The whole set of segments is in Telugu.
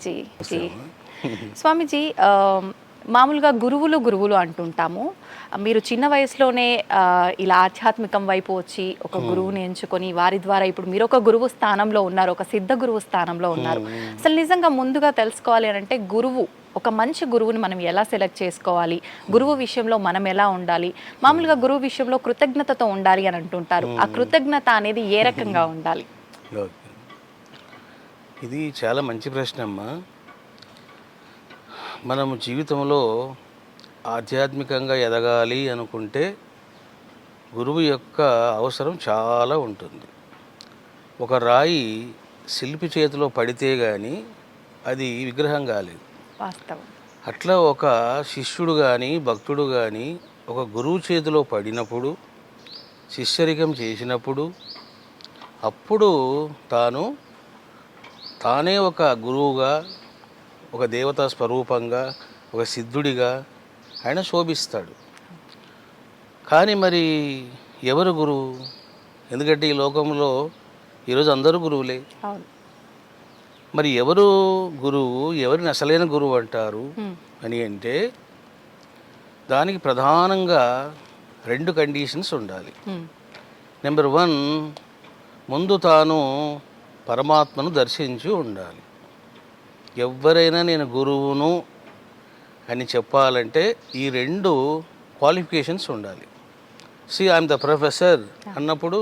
స్వామీజీ జీ స్వామీజీ మామూలుగా గురువులు గురువులు అంటుంటాము. మీరు చిన్న వయసులోనే ఇలా ఆధ్యాత్మికం వైపు వచ్చి ఒక గురువుని ఎంచుకొని వారి ద్వారా ఇప్పుడు మీరు ఒక గురువు స్థానంలో ఉన్నారు, ఒక సిద్ధ గురువు స్థానంలో ఉన్నారు. అసలు నిజంగా ముందుగా తెలుసుకోవాలి అని అంటే గురువు, ఒక మంచి గురువుని మనం ఎలా సెలెక్ట్ చేసుకోవాలి, గురువు విషయంలో మనం ఎలా ఉండాలి? మామూలుగా గురువు విషయంలో కృతజ్ఞతతో ఉండాలి అని అంటుంటారు. ఆ కృతజ్ఞత అనేది ఏ రకంగా ఉండాలి? ఇది చాలా మంచి ప్రశ్న అమ్మా. మనము జీవితంలో ఆధ్యాత్మికంగా ఎదగాలి అనుకుంటే గురువు యొక్క అవసరం చాలా ఉంటుంది. ఒక రాయి శిల్పి చేతిలో పడితే కానీ అది విగ్రహం కాలేదు. వాస్తవం. అట్లా ఒక శిష్యుడు కానీ భక్తుడు కానీ ఒక గురువు చేతిలో పడినప్పుడు, శిష్యరికం చేసినప్పుడు, అప్పుడు తానే ఒక గురువుగా, ఒక దేవతా స్వరూపంగా, ఒక సిద్ధుడిగా ఆయన శోభిస్తాడు. కానీ మరి ఎవరు గురువు? ఎందుకంటే ఈ లోకంలో ఈరోజు అందరూ గురువులే. మరి ఎవరు గురువు, ఎవరిని అసలైన గురువు అంటారు అని అంటే దానికి ప్రధానంగా 2 కండిషన్స్ ఉండాలి. నెంబర్ 1, ముందు తాను పరమాత్మను దర్శించి ఉండాలి. ఎవరైనా నేను గురువును అని చెప్పాలంటే ఈ 2 క్వాలిఫికేషన్స్ ఉండాలి. ఐఎమ్ ద ప్రొఫెసర్ అన్నప్పుడు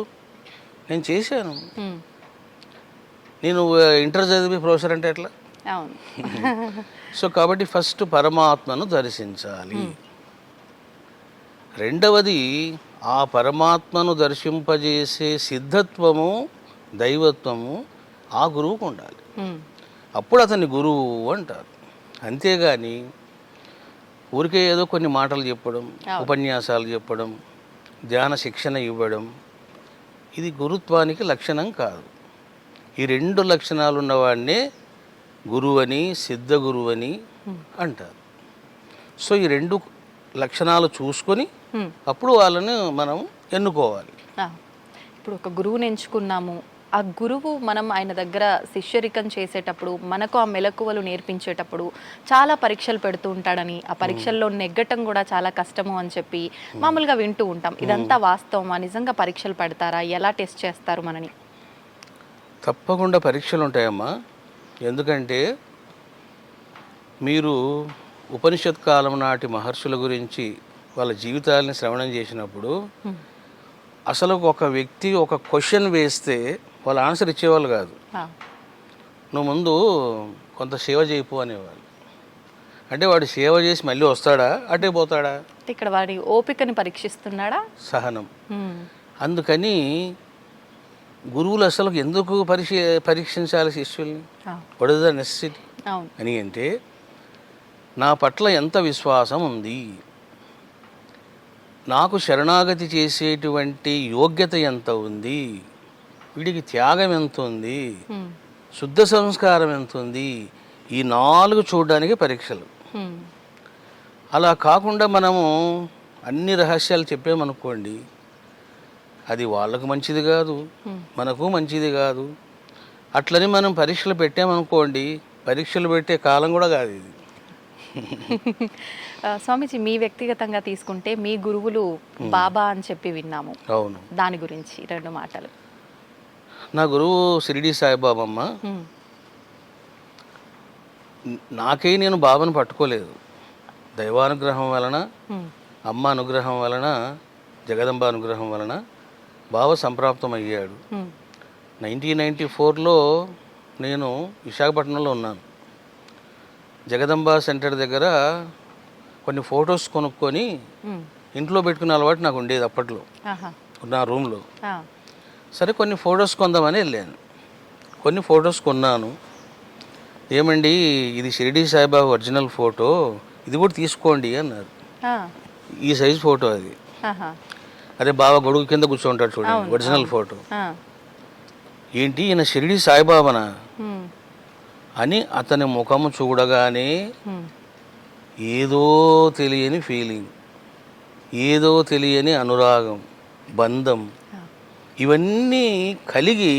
నేను చేశాను. నేను ఇంటర్ చదివి ప్రొఫెసర్ అంటే ఎట్లా? సో కాబట్టి ఫస్ట్ పరమాత్మను దర్శించాలి. రెండవది ఆ పరమాత్మను దర్శింపజేసే సిద్ధత్వము, దైవత్వము ఆ గురువుకు ఉండాలి. అప్పుడు అతన్ని గురువు అంటారు. అంతేగాని ఊరికే ఏదో కొన్ని మాటలు చెప్పడం, ఉపన్యాసాలు చెప్పడం, ధ్యాన శిక్షణ ఇవ్వడం ఇది గురుత్వానికి లక్షణం కాదు. ఈ 2 లక్షణాలు ఉన్నవాడినే గురువని, సిద్ధ గురువని అంటారు. సో ఈ 2 లక్షణాలు చూసుకొని అప్పుడు వాళ్ళని మనం ఎన్నుకోవాలి. ఇప్పుడు ఒక గురువుని ఎంచుకున్నాము, ఆ గురువు మనం ఆయన దగ్గర శిష్యరికం చేసేటప్పుడు మనకు ఆ మెలకువలు నేర్పించేటప్పుడు చాలా పరీక్షలు పెడుతూ ఉంటాడని, ఆ పరీక్షల్లో నెగ్గటం కూడా చాలా కష్టము అని చెప్పి మామూలుగా వింటూ ఉంటాం. ఇదంతా వాస్తవమా? నిజంగా పరీక్షలు పెడతారా? ఎలా టెస్ట్ చేస్తారు మనని? తప్పకుండా పరీక్షలు ఉంటాయమ్మా. ఎందుకంటే మీరు ఉపనిషత్ కాలం నాటి మహర్షుల గురించి వాళ్ళ జీవితాలని శ్రవణం చేసినప్పుడు అసలు ఒక వ్యక్తి ఒక క్వశ్చన్ వేస్తే వాళ్ళు ఆన్సర్ ఇచ్చేవాళ్ళు కాదు. నువ్వు ముందు కొంత సేవ చేయపు అనేవాళ్ళు. అంటే వాడు సేవ చేసి మళ్ళీ వస్తాడా, అటే పోతాడా? ఇక్కడ వాడి ఓపికని పరీక్షిస్తున్నాడా? సహనం. అందుకని గురువులు అసలు ఎందుకు పరీక్షించాలి శిష్యుల్ని? వాట్ ఇస్ ద నెసెసిటీ అని అంటే నా పట్ల ఎంత విశ్వాసం ఉంది, నాకు శరణాగతి చేసేటువంటి యోగ్యత ఎంత ఉంది, వీడికి త్యాగం ఎంత ఉంది, శుద్ధ సంస్కారం ఎంత ఉంది, ఈ 4 చూడడానికి పరీక్షలు. అలా కాకుండా మనము అన్ని రహస్యాలు చెప్పామనుకోండి, అది వాళ్ళకు మంచిది కాదు, మనకు మంచిది కాదు. అట్లని మనం పరీక్షలు పెట్టామనుకోండి, పరీక్షలు పెట్టే కాలం కూడా కాదు ఇది. స్వామీజీ, మీ వ్యక్తిగతంగా తీసుకుంటే మీ గురువులు బాబా అని చెప్పి విన్నాము. అవును. దాని గురించి 2 మాటలు. నా గురువు షిరిడి సాయిబాబమ్మ. నేను బాబాను పట్టుకోలేదు. దైవానుగ్రహం వలన, అమ్మ అనుగ్రహం వలన, జగదంబ అనుగ్రహం వలన బాబా సంప్రాప్తం అయ్యాడు. 1994లో నేను విశాఖపట్నంలో ఉన్నాను. జగదంబ సెంటర్ దగ్గర కొన్ని ఫొటోస్ కొనుక్కొని ఇంట్లో పెట్టుకునే అలవాటు నాకు ఉండేది అప్పట్లో, నా రూమ్లో. సరే కొన్ని ఫొటోస్ కొందామని వెళ్ళాను. కొన్ని ఫొటోస్ కొన్నాను. ఏమండి, ఇది షిరిడి సాయిబాబా ఒరిజినల్ ఫోటో, ఇది కూడా తీసుకోండి అన్నారు. ఈ సైజు ఫోటో అది. అదే బాబా గొడుగు కింద కూర్చోంటాడు చూడండి, ఒరిజినల్ ఫోటో. ఏంటి ఈయన షిరిడి సాయిబాబానా అని అతని ముఖము చూడగానే ఏదో తెలియని ఫీలింగ్, ఏదో తెలియని అనురాగం, బంధం, ఇవన్నీ కలిగి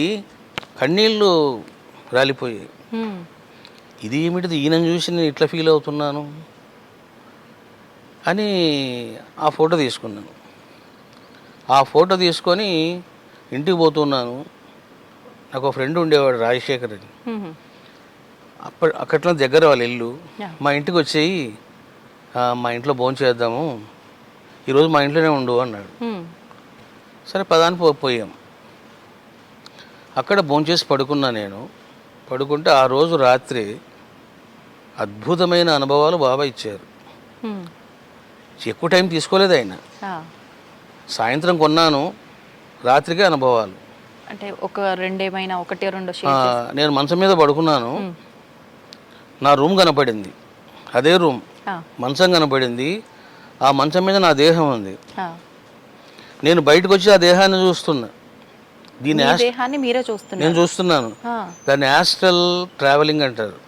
కన్నీళ్ళు రాలిపోయాయి. ఇది ఏమిటిది, ఈయనను చూసి నేను ఇట్లా ఫీల్ అవుతున్నాను అని ఆ ఫోటో తీసుకున్నాను. ఆ ఫోటో తీసుకొని ఇంటికి పోతున్నాను. నాకు ఒక ఫ్రెండ్ ఉండేవాడు రాజశేఖర్ అని. అక్కట్లో దగ్గర వాళ్ళ ఇల్లు. మా ఇంటికి వచ్చేయి, మా ఇంట్లో భోజనం చేద్దాము, ఈరోజు మా ఇంట్లోనే ఉండు అన్నాడు. సరే పదాన్ని పోయాం. అక్కడ భోంచేసి పడుకున్నా. నేను పడుకుంటే ఆ రోజు రాత్రి అద్భుతమైన అనుభవాలు బాబా ఇచ్చారు. ఎక్కువ టైం తీసుకోలేదు ఆయన. సాయంత్రం కొన్నాను, రాత్రికే అనుభవాలు. అంటే ఒక రెండేమైనా ఒకటి రెండు నేను మంచం మీద పడుకున్నాను. నా రూమ్ కనపడింది, అదే రూమ్. మంచం కనపడింది, ఆ మంచం మీద నా దేహం ఉంది. నేను బయటకు వచ్చి ఆ దేహాన్ని చూస్తున్నా. దేహాన్ని మీరే చూస్తున్నారు? నేను చూస్తున్నాను. దాన్ని యాస్ట్రల్ ట్రావెలింగ్ అంటారు.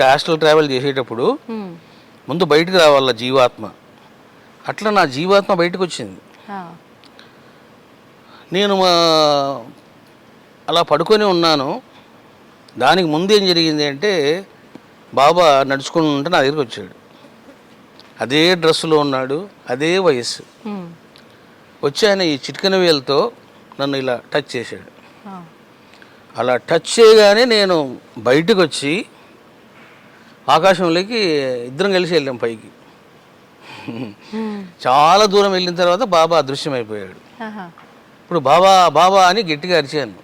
యాస్ట్రల్ ట్రావెల్ చేసేటప్పుడు ముందు బయటకు రావాల జీవాత్మ. అట్లా నా జీవాత్మ బయటకు వచ్చింది. నేను అలా పడుకొని ఉన్నాను. దానికి ముందు ఏం జరిగింది అంటే, బాబా నడుచుకుని ఉంటే నా దగ్గరికి వచ్చాడు. అదే డ్రెస్సులో ఉన్నాడు, అదే వయస్సు. వచ్చి ఆయన ఈ చిటికెన వేలతో నన్ను ఇలా టచ్ చేశాడు. అలా టచ్ చేయగానే నేను బయటకు వచ్చి ఆకాశంలోకి ఇద్దరం కలిసి వెళ్ళాం పైకి. చాలా దూరం వెళ్ళిన తర్వాత బాబా అదృశ్యమైపోయాడు. ఇప్పుడు బాబా బాబా అని గట్టిగా అరిచాను.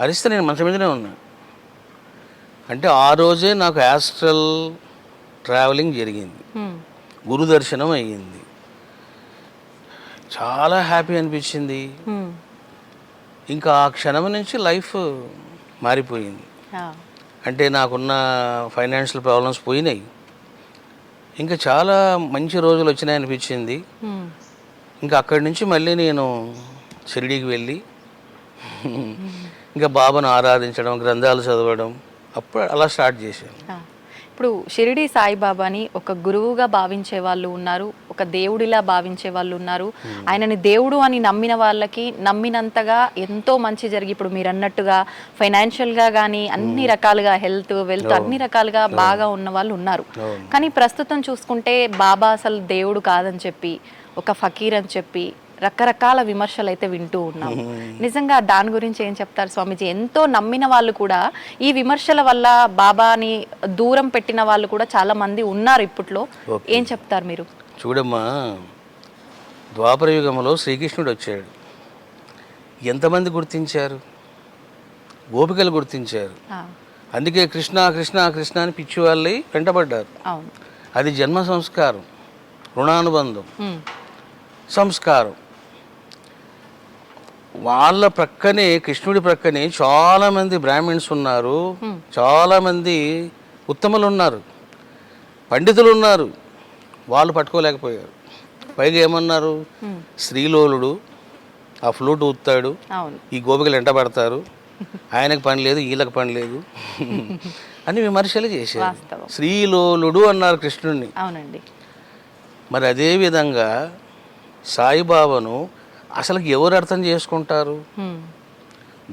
అరిస్తే నేను మంచం మీదనే ఉన్నా. అంటే ఆ రోజే నాకు యాస్ట్రల్ ట్రావెలింగ్ జరిగింది, గురు దర్శనం అయ్యింది. చాలా హ్యాపీ అనిపించింది. ఇంకా ఆ క్షణం నుంచి లైఫ్ మారిపోయింది. అంటే నాకున్న ఫైనాన్షియల్ ప్రాబ్లమ్స్ పోయినాయి. ఇంకా చాలా మంచి రోజులు వచ్చినాయి అనిపించింది. ఇంకా అక్కడి నుంచి మళ్ళీ నేను షిరిడీకి వెళ్ళి ఇంకా బాబాను ఆరాధించడం, గ్రంథాలు చదవడం, అప్పుడు అలా స్టార్ట్ చేశాను. ఇప్పుడు షిరిడి సాయిబాబాని ఒక గురువుగా భావించే వాళ్ళు ఉన్నారు, ఒక దేవుడిలా భావించే వాళ్ళు ఉన్నారు. ఆయనని దేవుడు అని నమ్మిన వాళ్ళకి నమ్మినంతగా ఎంతో మంచి జరిగి, ఇప్పుడు మీరు అన్నట్టుగా ఫైనాన్షియల్గా కానీ అన్ని రకాలుగా హెల్త్ వెల్త్ అన్ని రకాలుగా బాగా ఉన్న వాళ్ళు ఉన్నారు. కానీ ప్రస్తుతం చూసుకుంటే బాబా అసలు దేవుడు కాదని చెప్పి, ఒక ఫకీర్ అని చెప్పి రకరకాల విమర్శలు అయితే వింటూ ఉన్నాం. నిజంగా దాని గురించి ఏం చెప్తారు స్వామీజీ? ఎంతో నమ్మిన వాళ్ళు కూడా ఈ విమర్శల వల్ల బాబాని దూరం పెట్టిన వాళ్ళు కూడా చాలా మంది ఉన్నారు ఇప్పట్లో. ఏం చెప్తారు మీరు? చూడమ్మా, ద్వాపర యుగంలో శ్రీకృష్ణుడు వచ్చాడు. ఎంతమంది గుర్తించారు? గోపికలు గుర్తించారు. అందుకే కృష్ణ కృష్ణ కృష్ణ అని పిచ్చి వాళ్ళై వెంటబడ్డారు. అది జన్మ సంస్కారం, రుణానుబంధం, సంస్కారం. వాళ్ళ ప్రక్కనే, కృష్ణుడి ప్రక్కనే చాలామంది బ్రాహ్మిన్స్ ఉన్నారు, చాలామంది ఉత్తములు ఉన్నారు, పండితులు ఉన్నారు. వాళ్ళు పట్టుకోలేకపోయారు. పైగా ఏమన్నారు? శ్రీలోలుడు ఆ ఫ్లూట్ ఊతాడు, ఈ గోపికలు వెంటబడతారు, ఆయనకు పని లేదు, వీళ్ళకి పని లేదు అని విమర్శలు చేశారు. శ్రీలోలుడు అన్నారు కృష్ణుడిని. మరి అదే విధంగా సాయిబాబాను అసలు ఎవరు అర్థం చేసుకుంటారు?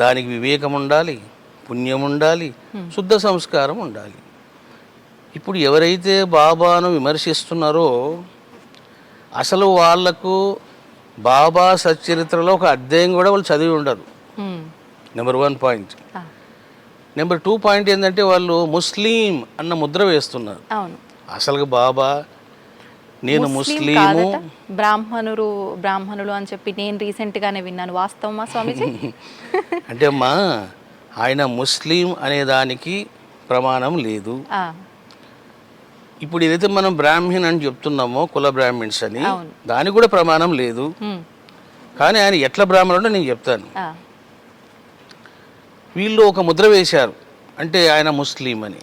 దానికి వివేకం ఉండాలి, పుణ్యం ఉండాలి, శుద్ధ సంస్కారం ఉండాలి. ఇప్పుడు ఎవరైతే బాబాను విమర్శిస్తున్నారో అసలు వాళ్లకు బాబా సచ్చరిత్రలో ఒక అధ్యాయం కూడా వాళ్ళు చదివి ఉండరు. Number 1 point. నెంబర్ 2 పాయింట్ ఏంటంటే వాళ్ళు ముస్లిం అన్న ముద్ర వేస్తున్నారు. అసలు బాబా నేను ముస్లిము, బ్రాహ్మణులు అని చెప్పి నేను రీసెంట్ గానే విన్నాను. వాస్తవమా స్వామీజీ? అంటే అమ్మా, ఆయన ముస్లిం అనే దానికి ప్రమాణం లేదు. ఇప్పుడు ఏదైతే మనం బ్రాహ్మణ్ అని చెప్తున్నామో, కుల బ్రాహ్మిన్స్ అని, దానికి కూడా ప్రమాణం లేదు. కానీ ఆయన ఎట్లా బ్రాహ్మణుడో నేను చెప్తాను. వీళ్ళు ఒక ముద్ర వేశారు, అంటే ఆయన ముస్లిం అని.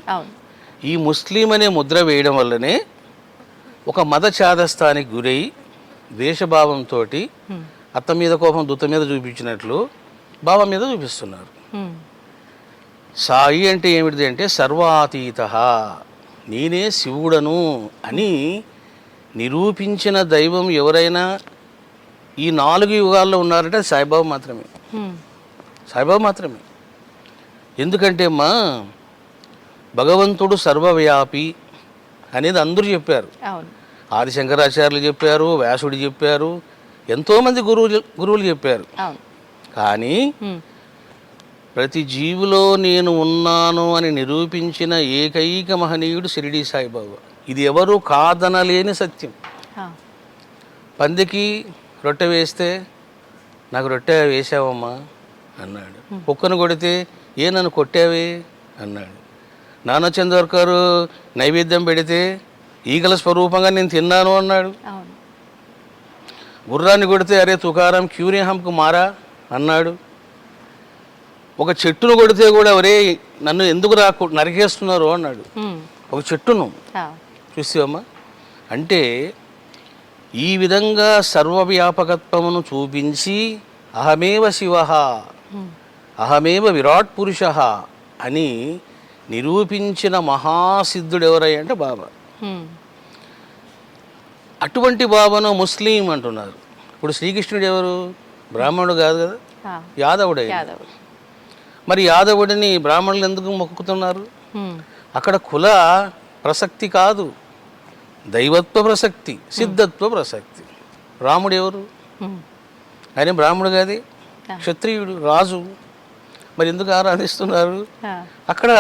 ఈ ముస్లిం అనే ముద్ర వేయడం వల్లనే ఒక మత ఛాదస్థానికి గురై ద్వేషభావంతో అత్త మీద కోపం దుత్త మీద చూపించినట్లు బాబా మీద చూపిస్తున్నారు. సాయి అంటే ఏమిటిది అంటే సర్వాతీత, నేనే శివుడను అని నిరూపించిన దైవం ఎవరైనా ఈ 4 యుగాల్లో ఉన్నారంటే సాయిబాబా మాత్రమే. సాయిబాబా మాత్రమే. ఎందుకంటే అమ్మా, భగవంతుడు సర్వవ్యాపి అనేది అందరూ చెప్పారు. అవును. ఆదిశంకరాచార్యులు చెప్పారు, వ్యాసుడు చెప్పారు, ఎంతోమంది గురువులు చెప్పారు. అవును. కానీ ఉమ్. ప్రతి జీవిలో నేను ఉన్నాను అని నిరూపించిన ఏకైక మహనీయుడు షిరిడీ సాయిబాబా. ఇది ఎవరు కాదనలేని సత్యం. ఆ. పందికి రొట్టె వేస్తే నాకు రొట్టె వేసావమ్మా అన్నాడు. కుక్కను కొడితే ఏ నన్ను కొట్టావే అన్నాడు. నానచందర్కర్ నైవేద్యం పెడితే ఈగల స్వరూపంగా నేను తిన్నాను అన్నాడు. అవును. గుర్రాన్ని కొడితే అరే తుకారం క్యూనే హంకు మారా అన్నాడు. ఒక చెట్టును కొడితే కూడా ఒరే నన్ను ఎందుకు నరికేస్తున్నారు అన్నాడు. ఉమ్. ఒక చెట్టును ఆ. చూసావమ్మా. అంటే ఈ విధంగా సర్వవ్యాపకత్వమును చూపించి అహమేవ శివ, అహమేవ విరాట్ పురుష అని నిరూపించిన మహాసిద్ధుడు ఎవరై అంటే బాబా. ఉమ్. అటువంటి బాబాను ముస్లిం అంటున్నారు. ఇప్పుడు శ్రీకృష్ణుడు ఎవరు? బ్రాహ్మణుడు కాదు కదా, ఆ. యాదవుడే. యాదవ్. మరి యాదవుడిని బ్రాహ్మణులు ఎందుకు మొక్కుతున్నారు? ఉమ్. అక్కడ కుల ప్రసక్తి కాదు, దైవత్వ ప్రసక్తి, సిద్ధత్వ ప్రసక్తి. రాముడు ఎవరు? ఉమ్. ఆయన బ్రాహ్మణుడు కాదే, క్షత్రియుడు, రాజు. మరి ఎందుకు ఆరాధిస్తున్నారు? ఆ. అక్కడ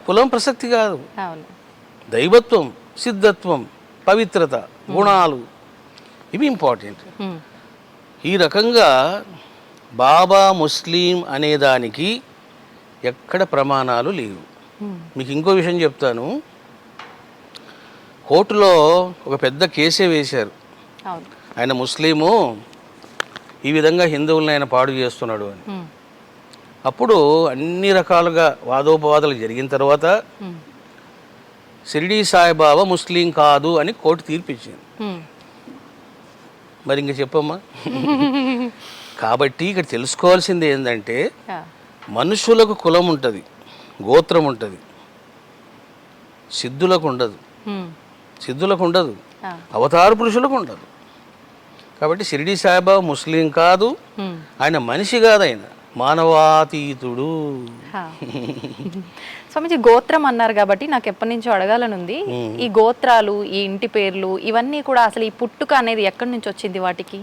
కులం ప్రసక్తి కాదు, అవును. దైవత్వం, సిద్ధత్వం, పవిత్రత, గుణాలు ఇవి ఇంపార్టెంట్. ఉమ్. ఈ రకంగా బాబా ముస్లిం అనేదానికి ఎక్కడ ప్రమాణాలు లేవు. ఉమ్. మీకు ఇంకో విషయం చెప్తాను. కోర్టులో ఒక పెద్ద కేసే వేశారు. అవును. ఆయన ముస్లిము, ఈ విధంగా హిందువులను ఆయన పాడు చేస్తున్నాడు అని. ఉమ్. అప్పుడు అన్ని రకాలుగా వాదోపవాదాలు జరిగిన తర్వాత ఉమ్. షిరిడీ సాయిబాబా ముస్లిం కాదు అని కోర్టు తీర్పిచ్చింది. ఉమ్. మరి ఇంక చెప్పమ్మా. కాబట్టి ఇక్కడ తెలుసుకోవాల్సింది ఏంటంటే ఆ. మనుషులకు కులం ఉంటుంది, గోత్రం ఉంటుంది, సిద్ధులకు ఉండదు. ఉమ్. సిద్ధులకు ఉండదు, ఆ. అవతార పురుషులకు ఉండదు. కాబట్టి షిరిడీ సాయిబాబా ముస్లిం కాదు, ఉమ్. ఆయన మనిషి కాదు, ఆయన మానవాతీతుడు. హా. స్వామిజీ గోత్రం అన్నారు కాబట్టి నాకు ఎప్పటి నుంచో అడగాలని ఉంది. ఈ గోత్రాలు, ఈ ఇంటి పేర్లు, ఇవన్నీ కూడా అసలు ఈ పుట్టుక అనేది ఎక్కడి నుంచి వచ్చింది వాటికి?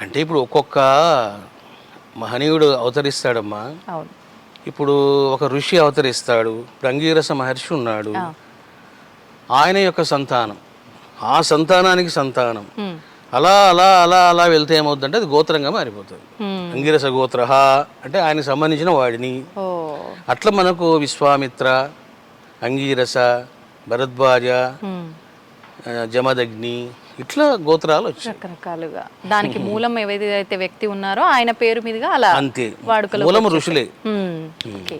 అంటే ఇప్పుడు ఒక్కొక్క మహనీయుడు అవతరిస్తాడమ్మా. అవును. ఇప్పుడు ఒక ఋషి అవతరిస్తాడు. అంగీరస మహర్షి ఉన్నాడు, ఆ. ఆయన యొక్క సంతానం, ఆ సంతానానికి సంతానం, ఉమ్. అలా అలా అలా అలా వెళ్తే ఏమవుతుందంటే అది గోత్రంగా మారిపోతుంది. ఉమ్. అంగీరస గోత్ర అంటే ఆయనకు సంబంధించిన వాడిని. ఓ. అట్లా మనకు విశ్వామిత్ర, అంగీరస, భరద్వాజ, ఉమ్. జమదగ్ని, ఇట్లా గోత్రాలు వచ్చాయి. రకరకాలుగా దానికి మూలం ఏదైతే వ్యక్తి ఉన్నారో ఆయన పేరు మీదుగా అలా అంతే, వాడుకలో మూలం ఋషులే. ఓకే.